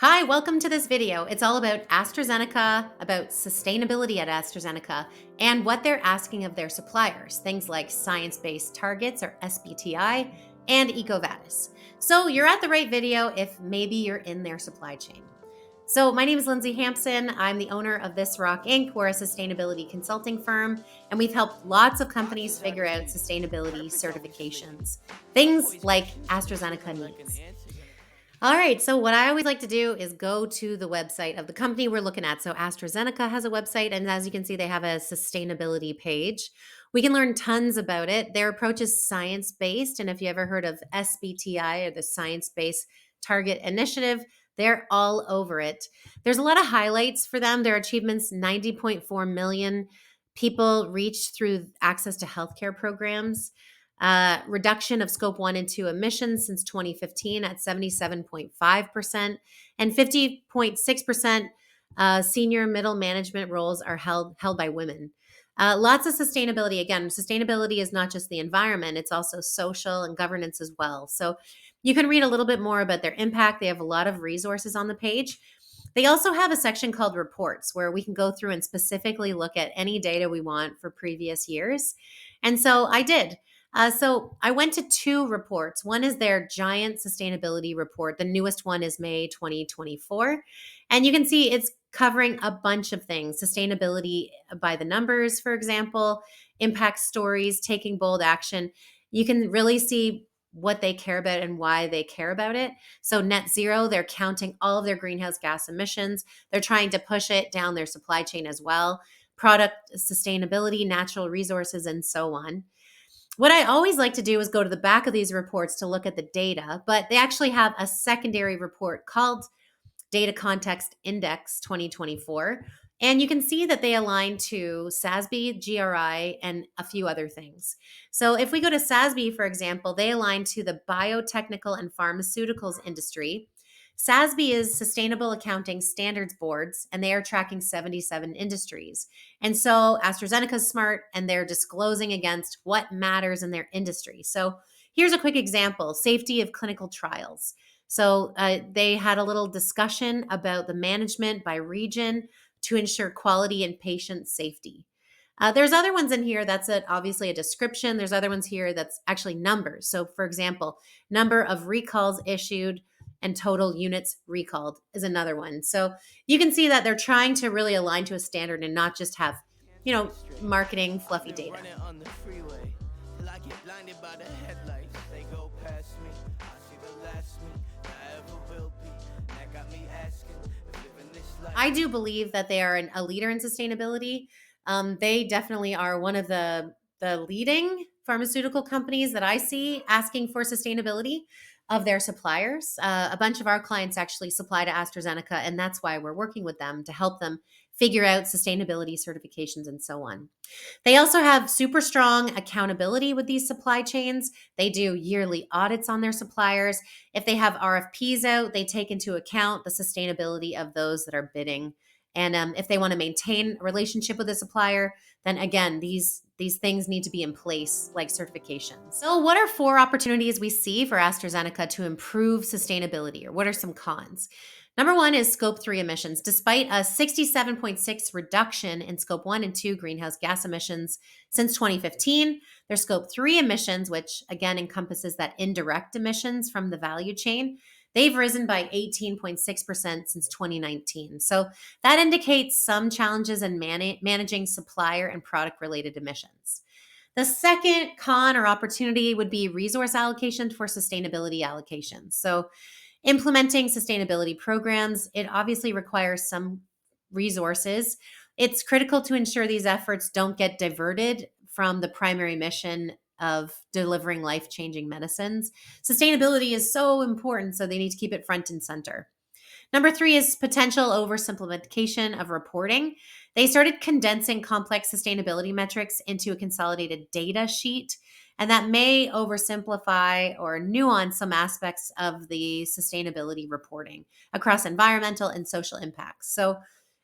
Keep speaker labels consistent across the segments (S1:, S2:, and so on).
S1: Hi, welcome to this video. It's all about AstraZeneca, about sustainability at AstraZeneca, and what they're asking of their suppliers, things like science-based targets or SBTi and EcoVadis. So you're at the right video if maybe you're in their supply chain. So my name is Lindsay Hampson. I'm the owner of This Rock Inc. We're a sustainability consulting firm, and we've helped lots of companies figure out sustainability certifications, things like AstraZeneca needs. All right. So, what I always like to do is go to the website of the company we're looking at. So, AstraZeneca has a website, and as you can see, they have a sustainability page. We can learn tons about it. Their approach is science based. And if you ever heard of SBTi or the Science Based Target Initiative, they're all over it. There's a lot of highlights for them. Their achievements 90.4 million people reached through access to healthcare programs. Reduction of scope 1 and 2 emissions since 2015 at 77.5%, and 50.6% senior middle management roles are held by women. Lots of sustainability. Again, sustainability is not just the environment, it's also social and governance as well. So you can read a little bit more about their impact. They have a lot of resources on the page. They also have a section called reports where we can go through and specifically look at any data we want for previous years. And so I did. So I went to two reports. One is their giant sustainability report. The newest one is May 2024. And you can see it's covering a bunch of things: sustainability by the numbers, for example, impact stories, taking bold action. You can really see what they care about and why they care about it. So, net zero, they're counting all of their greenhouse gas emissions. They're trying to push it down their supply chain as well. Product sustainability, natural resources, and so on. What I always like to do is go to the back of these reports to look at the data, but they actually have a secondary report called Data Context Index 2024. And you can see that they align to SASB, GRI, and a few other things. So if we go to SASB, for example, they align to the biotechnical and pharmaceuticals industry. SASB is Sustainable Accounting Standards Boards, and they are tracking 77 industries. And so AstraZeneca is smart, and they're disclosing against what matters in their industry. So here's a quick example: safety of clinical trials. So they had a little discussion about the management by region to ensure quality and patient safety. There's other ones in here that's obviously a description. There's other ones here that's actually numbers. So, for example, number of recalls issued and total units recalled is another one. So you can see that they're trying to really align to a standard and not just have, you know, marketing fluffy data. I do believe that they are a leader in sustainability. They definitely are one of the leading pharmaceutical companies that I see asking for sustainability of their suppliers. A bunch of our clients actually supply to AstraZeneca, and that's why we're working with them to help them figure out sustainability certifications and so on. They also have super strong accountability with these supply chains. They do yearly audits on their suppliers. If they have RFPs out, they take into account the sustainability of those that are bidding. And if they want to maintain a relationship with a supplier, then again, these things need to be in place, like certifications. So, what are four opportunities we see for AstraZeneca to improve sustainability, or what are some cons? Number one is scope 3 emissions. Despite a 67.6 reduction in scope 1 and 2 greenhouse gas emissions since 2015, their scope 3 emissions, which again encompasses that indirect emissions from the value chain, they've risen by 18.6% since 2019. So that indicates some challenges in managing supplier and product related emissions. The second con or opportunity would be resource allocation for sustainability allocations. So implementing sustainability programs, it obviously requires some resources. It's critical to ensure these efforts don't get diverted from the primary mission of delivering life-changing medicines. Sustainability is so important, so they need to keep it front and center. Number three is potential oversimplification of reporting. They started condensing complex sustainability metrics into a consolidated data sheet, and that may oversimplify or nuance some aspects of the sustainability reporting across environmental and social impacts. So,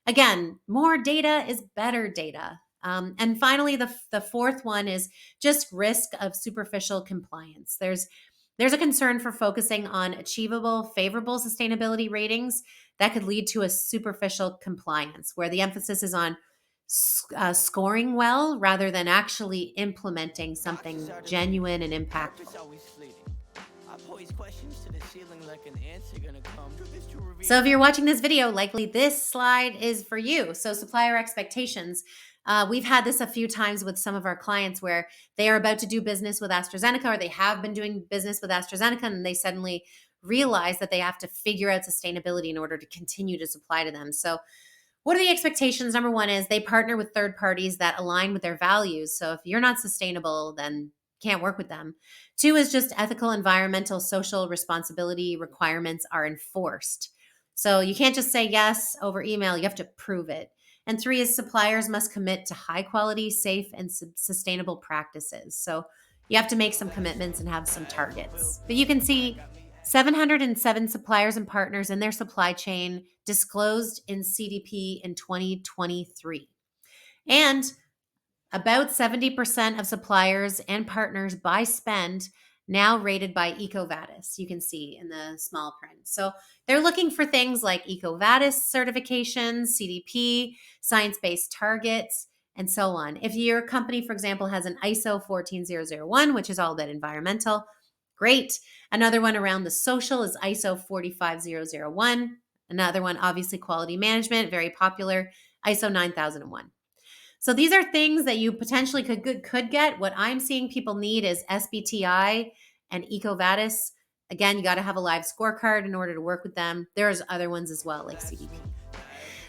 S1: again, more data is better data. And finally, the fourth one is just risk of superficial compliance. There's There's a concern for focusing on achievable, favorable sustainability ratings that could lead to a superficial compliance, where the emphasis is on scoring well rather than actually implementing something genuine and impactful. So if you're watching this video, likely this slide is for you. So supplier expectations. We've had this a few times with some of our clients where they are about to do business with AstraZeneca, or they have been doing business with AstraZeneca, and they suddenly realize that they have to figure out sustainability in order to continue to supply to them. So what are the expectations? Number one is they partner with third parties that align with their values. So if you're not sustainable, then can't work with them. Two is just ethical, environmental, social responsibility requirements are enforced. So you can't just say yes over email, you have to prove it. And three is suppliers must commit to high quality, safe, and sustainable practices. So you have to make some commitments and have some targets. But you can see 707 suppliers and partners in their supply chain disclosed in CDP in 2023. And about 70% of suppliers and partners by spend now rated by EcoVadis, you can see in the small print. So they're looking for things like EcoVadis certifications, CDP, science-based targets, and so on. If your company, for example, has an ISO 14001, which is all about environmental, great. Another one around the social is ISO 45001. Another one, obviously, quality management, very popular, ISO 9001. So these are things that you potentially could get. What I'm seeing people need is SBTi and EcoVadis. Again, you got to have a live scorecard in order to work with them. There's other ones as well, like CDP.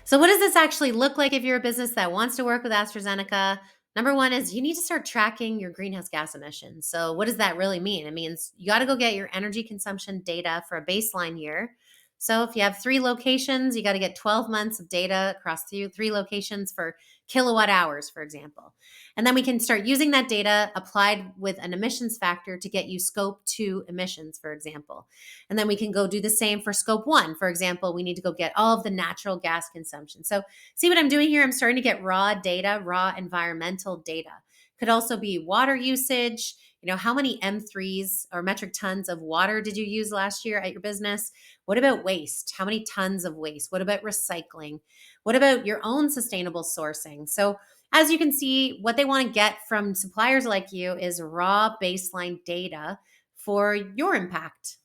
S1: So what does this actually look like if you're a business that wants to work with AstraZeneca? Number one is you need to start tracking your greenhouse gas emissions. So what does that really mean? It means you got to go get your energy consumption data for a baseline year. So if you have 3 locations, you got to get 12 months of data across 3 locations for kilowatt hours, for example. And then we can start using that data applied with an emissions factor to get you scope 2 emissions, for example. And then we can go do the same for scope 1. For example, we need to go get all of the natural gas consumption. So see what I'm doing here? I'm starting to get raw data, raw environmental data. Could also be water usage. You know, how many M3s or metric tons of water did you use last year at your business? What about waste? How many tons of waste? What about recycling? What about your own sustainable sourcing? So as you can see, what they want to get from suppliers like you is raw baseline data for your impact.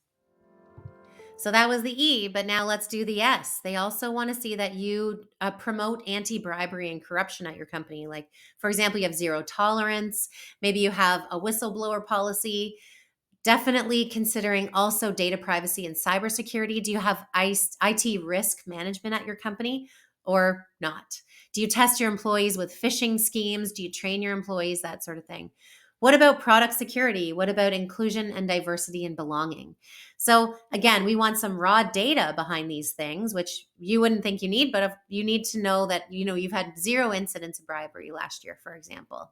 S1: So that was the E, but now let's do the S. They also want to see that you promote anti-bribery and corruption at your company. Like, for example, you have zero tolerance. Maybe you have a whistleblower policy. Definitely considering also data privacy and cybersecurity. Do you have IT risk management at your company or not? Do you test your employees with phishing schemes? Do you train your employees? That sort of thing. What about product security? What about inclusion and diversity and belonging? So again, we want some raw data behind these things, which you wouldn't think you need, but if you need to know that, you know, you've had 0 incidents of bribery last year, for example.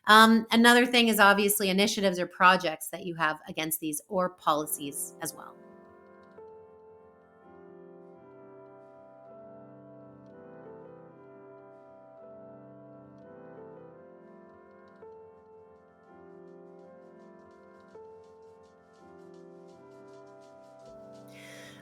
S1: Another thing is obviously initiatives or projects that you have against these or policies as well.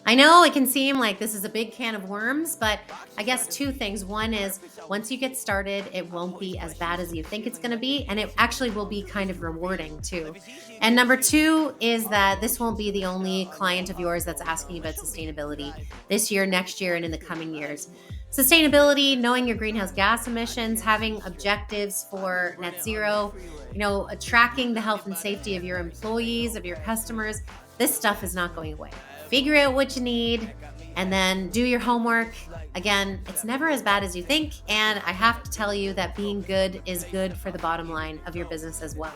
S1: I know it can seem like this is a big can of worms, but I guess 2 things. One is once you get started, it won't be as bad as you think it's going to be, and it actually will be kind of rewarding too. And number 2 is that this won't be the only client of yours that's asking about sustainability this year, next year, and in the coming years. Sustainability, knowing your greenhouse gas emissions, having objectives for net zero, you know, tracking the health and safety of your employees, of your customers, this stuff is not going away. Figure out what you need and then do your homework. Again, it's never as bad as you think. And I have to tell you that being good is good for the bottom line of your business as well.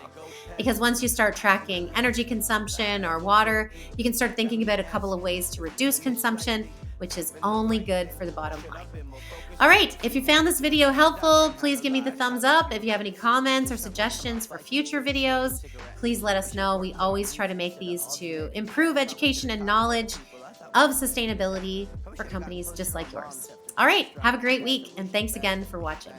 S1: Because once you start tracking energy consumption or water, you can start thinking about a couple of ways to reduce consumption, which is only good for the bottom line. All right, if you found this video helpful, please give me the thumbs up. If you have any comments or suggestions for future videos, please let us know. We always try to make these to improve education and knowledge of sustainability for companies just like yours. All right, have a great week, and thanks again for watching.